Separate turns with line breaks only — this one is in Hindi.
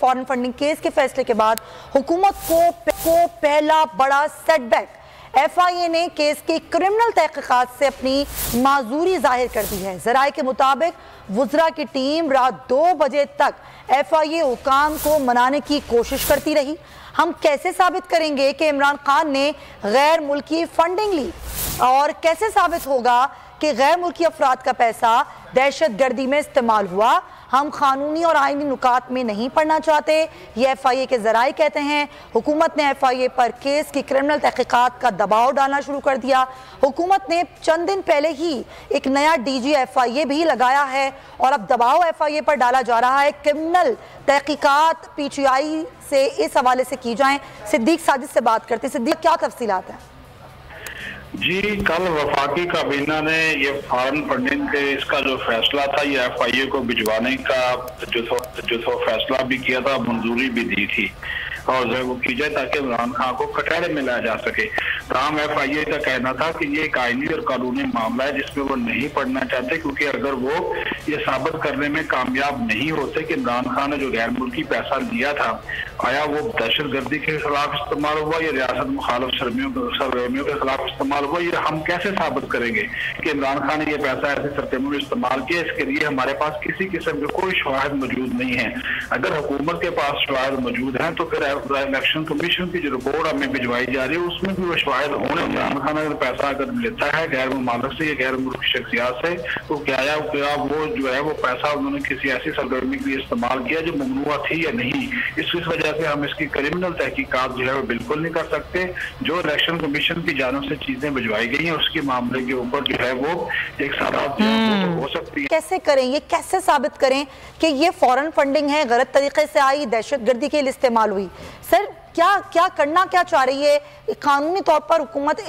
फॉरेन फंडिंग केस के फैसले के बाद हुकूमत को पहला बड़ा सेटबैक। FIA ने केस की क्रिमिनल तहकीकात से अपनी माजूरी जाहिर कर दी है। जराये के मुताबिक वुज़रा की टीम रात 2 बजे तक FIA हुकाम को मनाने की कोशिश करती रही। हम कैसे साबित करेंगे कि इमरान खान ने गैर मुल्की फंडिंग ली, और कैसे साबित होगा कि गैर मुल्की अफराद का पैसा दहशत गर्दी में इस्तेमाल हुआ? हम कानूनी और आईनी नुकात में नहीं पढ़ना चाहते, ये FIA के जराये कहते हैं। हुकूमत ने FIA पर केस की क्रिमिनल तहकीकात का दबाव डालना शुरू कर दिया। हुकूमत ने चंद दिन पहले ही एक नया DG FIA भी लगाया है और अब दबाव FIA पर डाला जा रहा है। क्रिमिनल तहकीकात PTI से इस हवाले से की जाएं। सिद्दीक साजिद से बात करते। सिद्दीक, क्या तफसीलात हैं?
जी, कल वफाकी काबीना ने ये फॉरेन फंडिंग के इसका जो फैसला था, ये FIA को भिजवाने का जो फैसला भी किया था, मंजूरी भी दी थी और जो वो की जाए ताकि इमरान खान को कटहरे में लाया जा सके। तमाम FIA का कहना था कि ये एक आईनी और कानूनी मामला है जिसमें वो नहीं पढ़ना चाहते, क्योंकि अगर वो ये साबित करने में कामयाब नहीं होते कि इमरान खान ने जो गैर मुल्की पैसा लिया था, आया वो दहशत गर्दी के खिलाफ इस्तेमाल हुआ या रियासत मुखालिफ सरगर्मियों के खिलाफ इस्तेमाल हुआ, ये हम कैसे साबित करेंगे कि इमरान खान ने ये पैसा ऐसे सरगर्मियों में इस्तेमाल किया? इसके लिए हमारे पास किसी किस्म के कोई शवाहिद मौजूद नहीं है। अगर हुकूमत के पास शवाहिद मौजूद हैं तो फिर इलेक्शन कमीशन की जो रिपोर्ट हमें भिजवाई जा रही है उसमें भी वो शवाहिद होने। इमरान खान अगर पैसा अगर लेता है गैर मुमालिक से या गैर मुल्की शख्सियात से, तो क्या वो जो है वो पैसा उन्होंने किसी ऐसी सरगर्मी के लिए इस्तेमाल किया जो ममनुआ थी या नहीं? इस वजह से हम इसकी क्रिमिनल तहकीकात जो है वो बिल्कुल नहीं कर सकते। जो इलेक्शन कमीशन की जानिब से चीजें भिजवाई गई हैं उसके मामले के ऊपर जो है वो एक साबित हो सकती है।
कैसे करें, ये कैसे साबित करें कि ये फॉरेन फंडिंग है, गलत तरीके से आई, दहशत गर्दी के लिए इस्तेमाल हुई? सर, क्या करना क्या चाह रही है कानूनी तौर पर हुकूमत?